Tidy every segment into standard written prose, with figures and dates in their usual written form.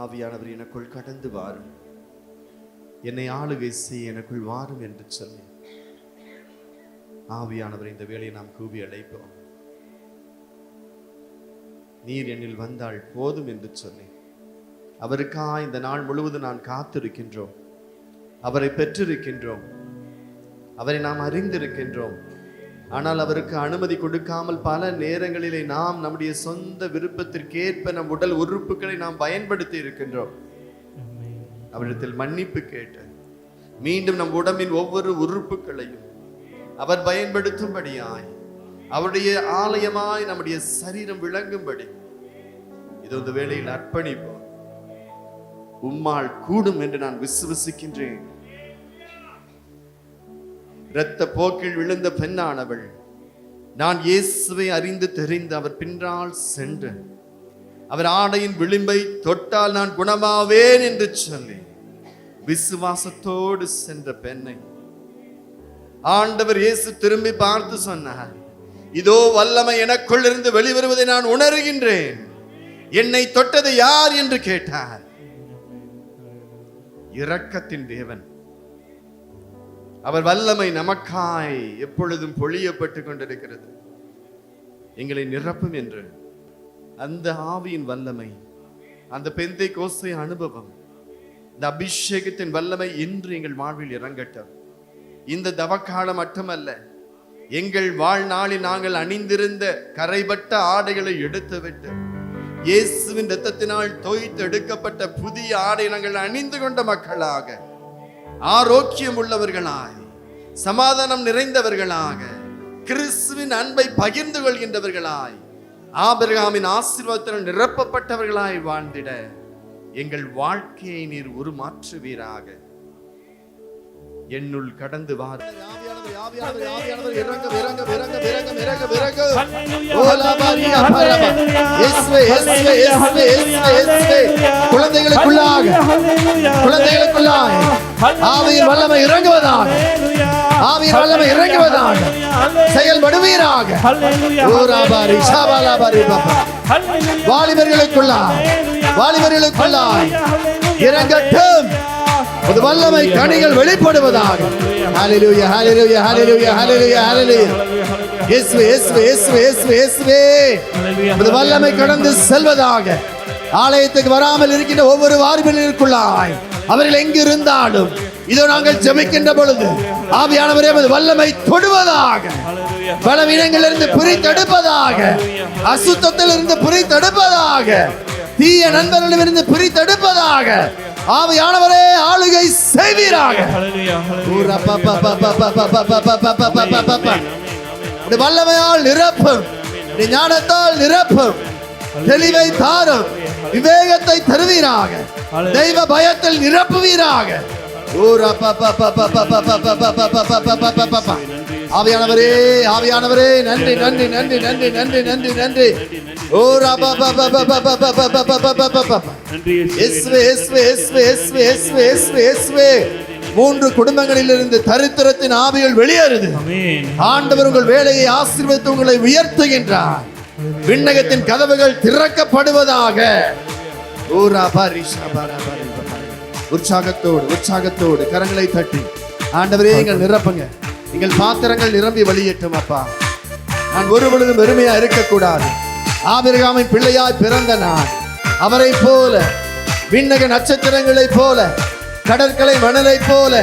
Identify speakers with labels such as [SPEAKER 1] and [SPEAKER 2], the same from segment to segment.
[SPEAKER 1] ஆவியானவர் எனக்குள் கடந்து வாரும், என்னை ஆளுகை செய்ய எனக்குள் வாரும் என்று சொல்லி ஆவியானவர் இந்த வேளையை நாம் கூவி அழைப்போம். நீர் என்னில் வந்தால் போதும் என்று சொல்லி அவருக்காக இந்த நாள் முழுவதும் நான் காத்திருக்கின்றோம். அவரை பெற்றிருக்கின்றோம், அவரை நாம் அறிந்திருக்கின்றோம். ஆனால் அவருக்கு அனுமதி கொடுக்காமல் பல நேரங்களிலே நாம் நம்முடைய சொந்த விருப்பத்திற்கேற்ப நம் உடல் உறுப்புகளை நாம் பயன்படுத்தி இருக்கின்றோம். அவரிடத்தில் மன்னிப்பு கேட்டு மீண்டும் நம் உடம்பின் ஒவ்வொரு உறுப்புகளையும் அவர் பயன்படுத்தும்படியாய், அவருடைய ஆலயமாய் நம்முடைய சரீரம் விளங்கும்படி இது இந்த வேளையில் அர்ப்பணிப்போம். உம்மால் கூடும் என்று நான் விசுவசிக்கின்றேன். இரத்த போக்கில் விழுந்த பெண்ணானவள் நான் இயேசுவை அறிந்து தெரிந்து அவர் பின்னால் சென்று அவர் ஆடையின் விளிம்பை தொட்டால் நான் குணமாவேன் என்று சொல்லி விசுவாசத்தோடு சென்ற பெண்ணை ஆண்டவர் இயேசு திரும்பி பார்த்து சொன்னார், இதோ வல்லமை எனக்குள் இருந்து வெளிவருவதை நான் உணர்கின்றேன், என்னை தொட்டது யார் என்று கேட்டார். இரக்கத்தின் தேவன், அவர் வல்லமை நமக்காய் எப்பொழுதும் பொழியப்பட்டு கொண்டிருக்கிறது. எங்களை நிரப்பும் என்று அந்த ஆவியின் வல்லமை, அந்த பெந்தைக்கோஸ்தை அனுபவம், இந்த அபிஷேகத்தின் வல்லமை இன்று எங்கள் வாழ்வில் இறங்கட்டும். இந்த தவக்காலம் மட்டுமல்ல, எங்கள் வாழ்நாளில் நாங்கள் அணிந்திருந்த கரைபட்ட ஆடைகளை எடுத்துவிட்டு இயேசுவின் இரத்தத்தினால் தோய்த்து எடுக்கப்பட்ட புதிய ஆடை நாங்கள் அணிந்து கொண்ட மக்களாக, ஆரோக்கியம் உள்ளவர்களாய், சமாதானம் நிறைந்தவர்களாக, கிறிஸ்துவின் அன்பை பகிர்ந்து கொள்கின்றவர்களாய், ஆபிரகாமின் ஆசீர்வாதத்தால் நிரப்பப்பட்டவர்களாய் வாழ்ந்திட எங்கள் வாழ்க்கையை நீர் உருமாற்றுவீராக. என்னுள் கடந்து வார் குழந்தைகளுக்குள்ளாக ஆவியின் வல்லமை இறங்குவதாக, ஆவியின் வல்லமை இறங்குவதாக செயல்படுவீராக. வாலிபர்களுக்குள்ளாய் இறங்கட்டும் அது வல்லமை கனிகள் வெளிப்படுவதாக. ஹல்லேலூயா, ஹல்லேலூயா, ஹல்லேலூயா, ஹல்லேலூயா, ஹல்லேலூயா. இயேசுவே, இயேசுவே, இயேசுவே, இயேசுவே, இயேசுவே. அது வல்லமை கடந்து செல்வதாக. ஆலயத்துக்கு வராமல் இருக்கின்ற ஒவ்வொரு வாலிபர்களுக்குள்ளாய் அவர்கள் எங்கு இருந்தாலும் இதோ நாங்கள் ஜெபிக்கின்ற பொழுது ஆவியானவரே அது வல்லமை தொடுவதாக, பலவீனங்களிலிருந்து பிரித்தெடுப்பதாக, அசுத்தத்திலிருந்து பிரித்தெடுப்பதாக, தீய நண்பர்களிடமிருந்து பிரித்தெடுப்பதாக ஆவியானவரே ஆளுகை செய்வீராக. வல்லமையால் நிரப்பும், ஞானத்தால் நிரப்பும், தெளிவை தாரும், விவேகத்தை தருவீராக, தெய்வ பயத்தில் நிரப்புவீராக. ஆவியானவரே, ஆவியானவரே நன்றி, நன்றி, நன்றி, நன்றி, நன்றி, நன்றி, நன்றி. மூன்று குடும்பங்களிலிருந்து தரித்திரத்தின் ஆவிகள் வெளியேறுது. ஆண்டவர் உங்கள் வேலையை ஆசீர்வதித்து உங்களை உயர்த்துகின்றார். விண்ணகத்தின் கதவுகள் திறக்கப்படுவதாக. உற்சாகத்தோடு உற்சாகத்தோடு கரங்களை தட்டி ஆண்டவரே எங்கள் நிரப்புங்க, எங்கள் பாத்திரங்கள் நிரம்பி வெளியேற்றும். அப்பா, நான் ஒரு பொழுதும் வெறுமையா இருக்கக்கூடாது. ஆபிரகாமின் பிள்ளையாய் பிறந்த நான் அவரை போல, விண்ணக நட்சத்திரங்களை போல, கடற்கரை மணலை போல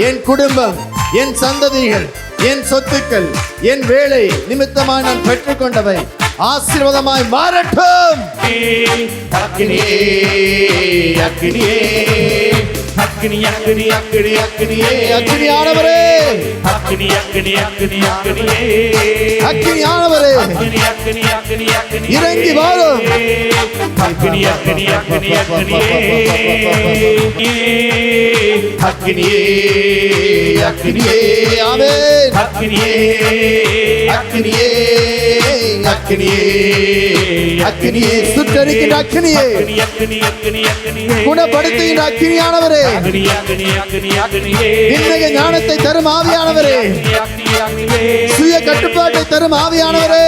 [SPEAKER 1] என் குடும்பம், என் சந்ததிகள், என் சொத்துக்கள், என் வேலை நிமித்தமாய் நான் பெற்றுக்கொண்டவை ஆசீர்வாதமாய் மாறட்டும். அக்கினியானவரே, அக்கினியானவரே இறங்கி வாரும். அக்கினியே, அக்கினியே, ஆமென். அக்கினியே, அக்கினியே, அக்கினியே அக்கினியே சுட்டரிக்கின்ற அக்கினியே குணப்படுத்துகின்ற அக்கினியானவரே இன்னைக்கு ஞானத்தை தரும் ஆவியானவரே சுய கட்டுப்பாட்டை தரும் ஆவியானவரே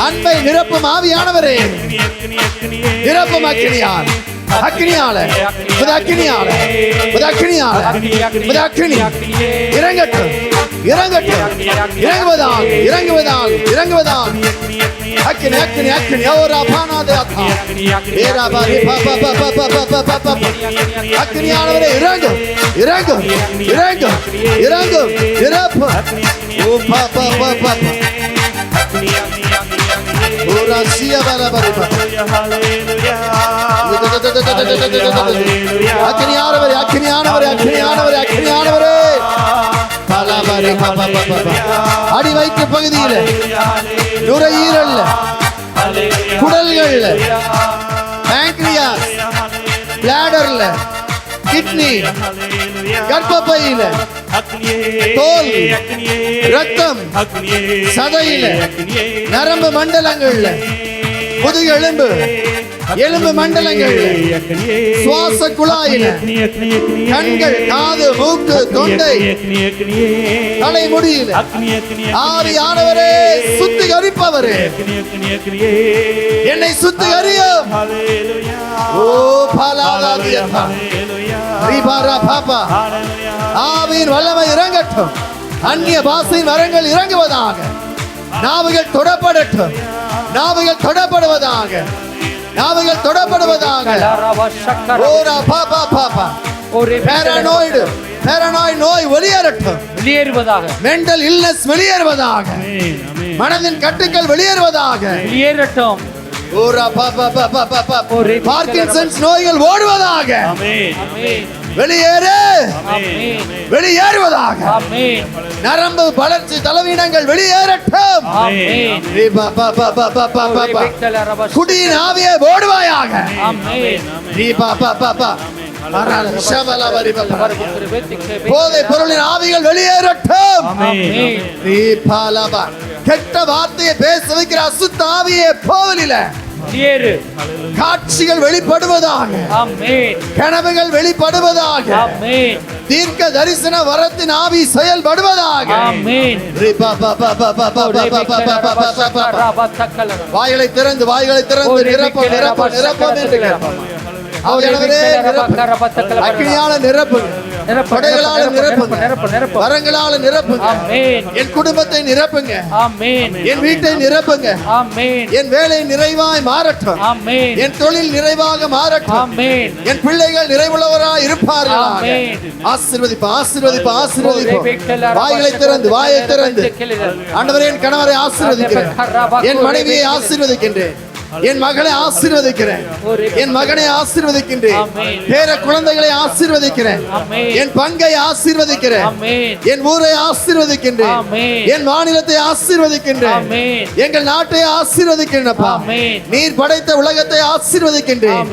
[SPEAKER 1] அன்பை நிரப்பும் ஆவியானவரே நிரப்பும் அக்கினியால் அக்கினியால அக்கினியால அக்கினியால அக்கினி இறங்கட்டும் இறங்கட்டும் இறங்குவதால் இறங்குவதால் இறங்குவதால் அக்கினி அக்கினி அக்கினி ஓரா பானாதே அத்தா ஏரா பாரி பாபா பாபா பாபா பாபா அக்கினியானவரே இறங்கு இறங்கு இறங்கு இறங்கு இறப்பு ஓ பாபா பாபா ஓரா சியா பாலா பாரி அக்கினியானவரே அக்கினியானவரே அக்கினியானவரே அக்கினியானவரே அடி வயிற்று பகுதியில் நுரையீரல் குடல்கள் பேங்க்ரியாஸ் பிளாடர்ல கிட்னி கர்ப்பப்பையில தோல் ரத்தம் சதையில நரம்பு மண்டலங்கள்ல முதுகெலும்பு எலும்பு மண்டலங்கள் சுவாச குழாயில கண்கள் காது மூக்கு தொண்டை தலைமுடியில ஆவியானவரே சுத்திகரிப்பவரே என்னை சுத்திகரியும் ஓ பாலாதாதியதா ரிபாரா பாபா ஆவியின் வல்லமை இறங்கட்டும் அந்நிய பாஷையின் வரங்கள் இறங்குவதாக நாவுகள் தொடப்படட்டும் நாவுகள் தொடப்படுவதாக நாவுகள் தொடப்படுவதாக ஓரா பாபா பாபா பேரனாய்டு பேரனாய்டு நோய் வெளியேறுவதாக மெண்டல் இல்னஸ் வெளியேறுவதாக மனதின் கட்டுக்கள் வெளியேறுவதாக வெளியேறட்டும் ஓரா பாபா பாபா பாபா பார்க்கின்சன்ஸ் நோய்கள் ஓடுவதாக வெளியேறு வெளியேறுவதாக நரம்பு வளர்ச்சி தலவீனங்கள் வெளியேறட்டும் குடியின் ஆவியை ஓடுவாயாக போதை பொருளின் ஆவிகள் வெளியேறட்டும் கெட்ட வார்த்தையை பேச வைக்கிற அசுத்த ஆவியை போவலில காட்சிகள் வெளிப்படுவதாக கனவுகள் வெளிப்படுவதாக தீர்க்க தரிசன வரத்தின் ஆவி செயல்படுவதாக வாய்களை திறந்து நிரப்ப நிரப்ப நிரப்ப அக்கினியால நிரப்புங்க கொடைகளால நிரப்புங்க வரங்களால நிரப்புங்க என் குடும்பத்தை நிரப்புங்க என் வீட்டை நிரப்புங்க என் வேலை நிறைவாய் மாறட்டும் என் தொழில் நிறைவாக மாறட்டும் என் பிள்ளைகள் நிறைவுள்ளவராய் இருப்பார்கள் ஆசீர்வதிப்பா ஆசீர்வதிப்பா ஆசீர்வதிப்பா வாய்களை திறந்து வாயை திறந்து ஆண்டவரே என் கணவரை ஆசீர்வதிக்கிறேன் என் மனைவியை ஆசீர்வதிக்கின்றேன் என் மகளை ஆசீர்வதிக்கிறேன் என் மகனை ஆசீர்வதிக்கின்றேன் பேர குழந்தைகளை ஆசீர்வதிக்கிறேன் என் பங்கை ஆசீர்வதிக்கிறேன் என் ஊரை ஆசீர்வதிக்கின்றேன் என் மாநிலத்தை ஆசீர்வதிக்கின்றேன் எங்கள் நாட்டை ஆசீர்வதிக்கின்றப்பா நீர் படைத்த உலகத்தை ஆசீர்வதிக்கின்றேன்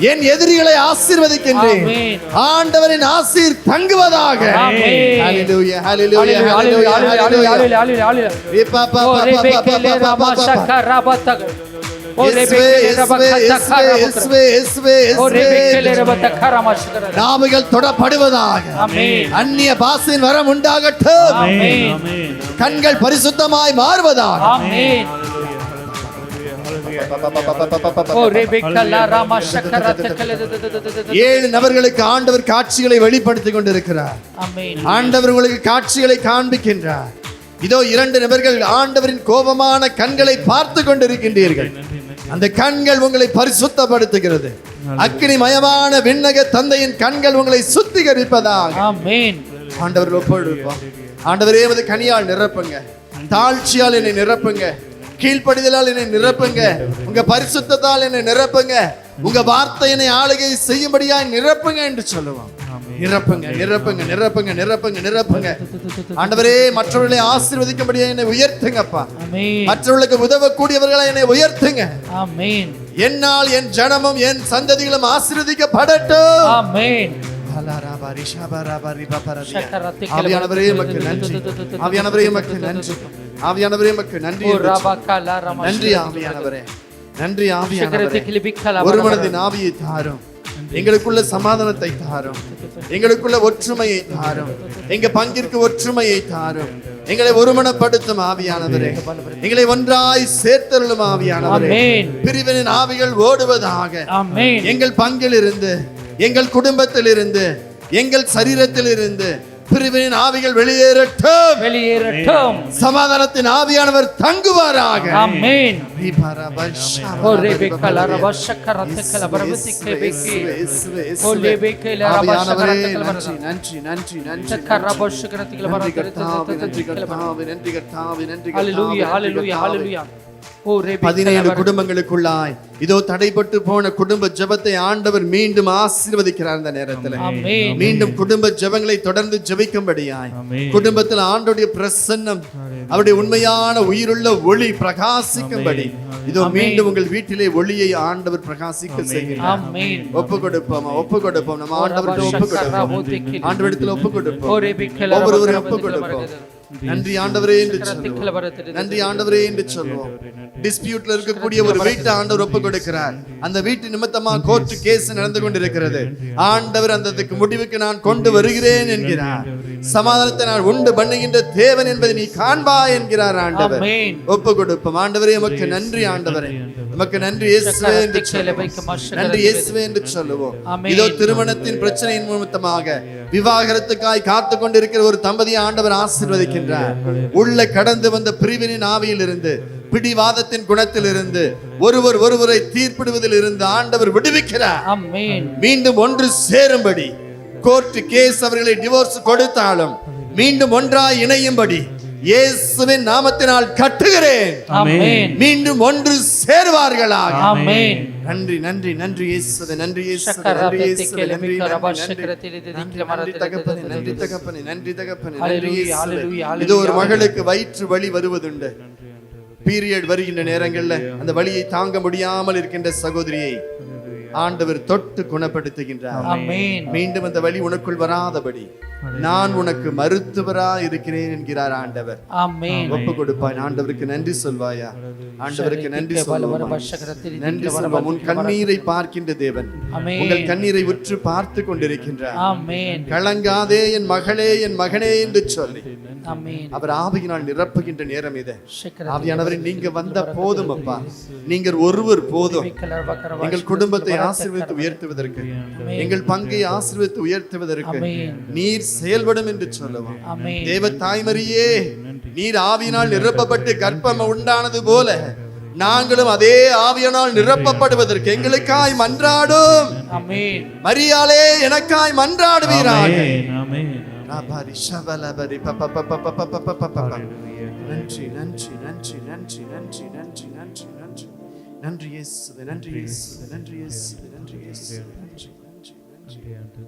[SPEAKER 1] என் எதிரிகளை ஆசீர்வதிக்கின்றேன் ஆண்டவரின் ஆசீர் தங்குவதாக ஹalleluya ஹalleluya ஹalleluya நாவுகள் தொடப்படுவதாக அந்நிய பாஷையின் வரம் உண்டாகட்டும் கண்கள் பரிசுத்தமாய் மாறுவதாக ஏழு நபர்களுக்கு ஆண்டவர் காட்சிகளை வெளிப்படுத்திக் கொண்டிருக்கிறார் ஆண்டவர் உங்களுக்கு காட்சிகளை காண்பிக்கின்றார் இதோ இரண்டு நபர்கள் ஆண்டவரின் கோபமான கண்களை பார்த்து கொண்டிருக்கின்றீர்கள் அந்த கண்கள் உங்களை பரிசுத்தப்படுத்துகிறது அக்கினிமயமான விண்ணக தந்தையின் கண்கள் உங்களை சுத்திகரிப்பதாக ஆண்டவர் ஒப்புக்கொடுப்போம் ஆண்டவரே உமது கனியால் நிரப்புங்க தாழ்ச்சியால் என்னை நிரப்புங்க கீழ்ப்படிதலால் என்னை நிரப்புங்க உங்க பரிசுத்தத்தால் என்னை நிரப்புங்க உங்க வார்த்தையினை ஆளுகை செய்யும்படியாய் நிரப்புங்க என்று சொல்லுவோம் நிரப்புங்க நிரப்புங்க நிரப்புங்க நிரப்புங்க நிரப்புங்க ஆண்டவரே மற்றவர்களை ஆசீர்வதிக்கும்படியா என்னை உயர்த்துங்கப்பா மற்றவர்களுக்கு உதவக்கூடியவர்களை என்னை உயர்த்துங்க என்னால் என் ஜனமும் என் சந்ததிகளும் ஆசீர்வதிக்கப்படட்டும் ஆவியானவரே உமக்கு நன்றி ஆவியானவரே உமக்கு நன்றி ஆவியானவரே உமக்கு நன்றி என்று சொல்லுவோம். நன்றி ஆவியானவரே, நன்றி ஆவியானவரே. ஒரு மனதின் ஆவியை தாரும், எங்களுக்குள்ள சமாதானத்தை தாரும், எங்களுக்குள்ள ஒற்றுமையை தாரும், எங்க பங்கிற்கு ஒற்றுமையை தாரும், எங்களை ஒருமனப்படுத்தும் ஆவியானவரே, எங்களை ஒன்றாய் சேர்த்தருளும் ஆவியானவரே. பிரிவினின் ஆவிகள் ஓடுவதாக. எங்கள் பங்கில் இருந்து, எங்கள் குடும்பத்தில் இருந்து, எங்கள் சரீரத்தில் இருந்து பிரிவினின் ஆவிகள் வெளியேறட்டும், வெளியேறட்டும். சமாதானத்தின் ஆவியானவர் தங்குவாராக. ஆமென். நன்றி. 17 குடும்பங்களுக்குள்ளாய் இதோ தடைப்பட்டு போன குடும்ப ஜெபத்தை ஆண்டவர் மீண்டும் ஆசீர்வதிக்கிறார். இந்த நேரத்தில் மீண்டும் குடும்ப ஜெபங்களை தொடர்ந்து ஜெபிக்கும்படியாய், குடும்பத்தில் ஆண்டவருடைய பிரசன்னம், அவருடைய உண்மையான உயிருள்ள ஒளி பிரகாசிக்கும்படி இதோ மீண்டும் உங்கள் வீட்டிலே ஒளியை ஆண்டவர் பிரகாசிக்க செய்கிறார். ஒப்பு கொடுப்போம், ஒப்பு கொடுப்போம், நம்ம ஆண்டவருக்கு ஒப்பு கொடுப்போம், ஆண்டவரிடத்தில் ஒப்பு கொடுப்போம், ஒவ்வொருவரும் ஒப்பு கொடுப்போம். நன்றி ஆண்டவரே என்று சொல்லுவோம், நன்றி ஆண்டவரே என்று சொல்லுவோம். டிஸ்பியூட்ல இருக்கக்கூடிய ஒரு வீட்டை ஆண்டவர் ஒப்பு கொடுக்கிறார். அந்த வீட்டு நிமித்தமா கோர்ட் கேஸ் நடந்து கொண்டிருக்கிறது. ஆண்டவர் அந்ததுக்கு முடிவுக்கு நான் கொண்டு வருகிறேன் என்கிறார். சமாதானத்தை நான் உண்டு பண்ணுகின்ற தேவன் என்பதை நீ காண்பாய் என்கிறார் ஆண்டவர். ஒப்பு கொடுப்போம். ஆண்டவரே உமக்கு நன்றி, ஆண்டவரே உமக்கு நன்றி இயேசுவே என்று சொல்லுவோம், நன்றி இயேசுவே என்று சொல்லுவோம். இதோ திருமணத்தின் பிரச்சனையின் நிமித்தமாக விவாகரத்துக்காய் காத்து கொண்டிருக்கிற ஒரு தம்பதியை ஆண்டவர் ஆசீர்வதிக்கின்றார். உள்ள கடந்து வந்த பிரிவினின் ஆவியில் இருந்து, பிடிவாதத்தின் குணத்தில் இருந்து, ஒருவரை தீர்ப்பிடுவதில் இருந்து ஆண்டவர் விடுவிக்கிறார். மீண்டும் ஒன்று சேரும்படி, கோர்ட் கேஸ் அவர்களை டிவோர்ஸ் கொடுத்தாலும் மீண்டும் ஒன்றாய் இணையும்படி இயேசுவின் நாமத்தினால் கட்டுகிறேன். மீண்டும் ஒன்று சேருவார்களாக. நன்றி நன்றி நன்றி இயேசுவே, நன்றி இயேசுவே, நன்றி இயேசுவே, நன்றி தகப்பனே, நன்றி தகப்பனே, நன்றி தகப்பனே, நன்றி இயேசுவே. இது ஒரு மகளுக்கு வயிற்று வலி வருவதுண்டு. பீரியட் வருகின்ற நேரங்கள்ல அந்த வலியை தாங்க முடியாமல் இருக்கின்ற சகோதரியை ஆண்டவர் தொட்டு குணப்படுத்துகின்றார். மீண்டும் அந்த வலி உனக்குள் வராதபடி நான் உனக்கு மருத்துவரா இருக்கிறேன் என்கிறார் ஆண்டவர். ஒப்பு கொடுப்பாய். ஆண்டவருக்கு நன்றி சொல்வாயா? ஆண்டவருக்கு நன்றி சொல்லுவோம், நன்றி சொல்லுவோம். உன் கண்ணீரை பார்க்கின்ற தேவன் உங்கள் கண்ணீரை உற்று பார்த்து கொண்டிருக்கின்றார். கலங்காதே என் மகளே, என் மகனே என்று சொல்லி அவர் ஆவியினால் நிரப்புகின்ற நேரம் இது. ஆவியானவரே நீங்க வந்த போதும் அப்பா, நீங்கள் ஒருவர் போதும். எங்கள் குடும்பத்தை ஆசீர்வதித்து உயர்த்துவதற்கு, எங்கள் பங்கை ஆசீர்வதித்து உயர்த்துவதற்கு நீர் செயல்படும் என்று சொல்லுவோம். தேவ தாய்மரியே, நீர் ஆவியினால் நிரப்பப்பட்டு கர்ப்பம் உண்டானது போல நாங்களும் அதே ஆவியினால் நிரப்பப்படுவதற்கு எங்களுக்காய் மன்றாடும். மரியாளே எனக்காய் மன்றாடுவீராக. நன்றி நன்றி நன்றி நன்றி நன்றி நன்றி நன்றி நன்றி நன்றி நன்றி இயேசுவே, நன்றி இயேசுவே, நன்றி இயேசுவே, நன்றி இயேசுவே, நன்றி நன்றி நன்றி.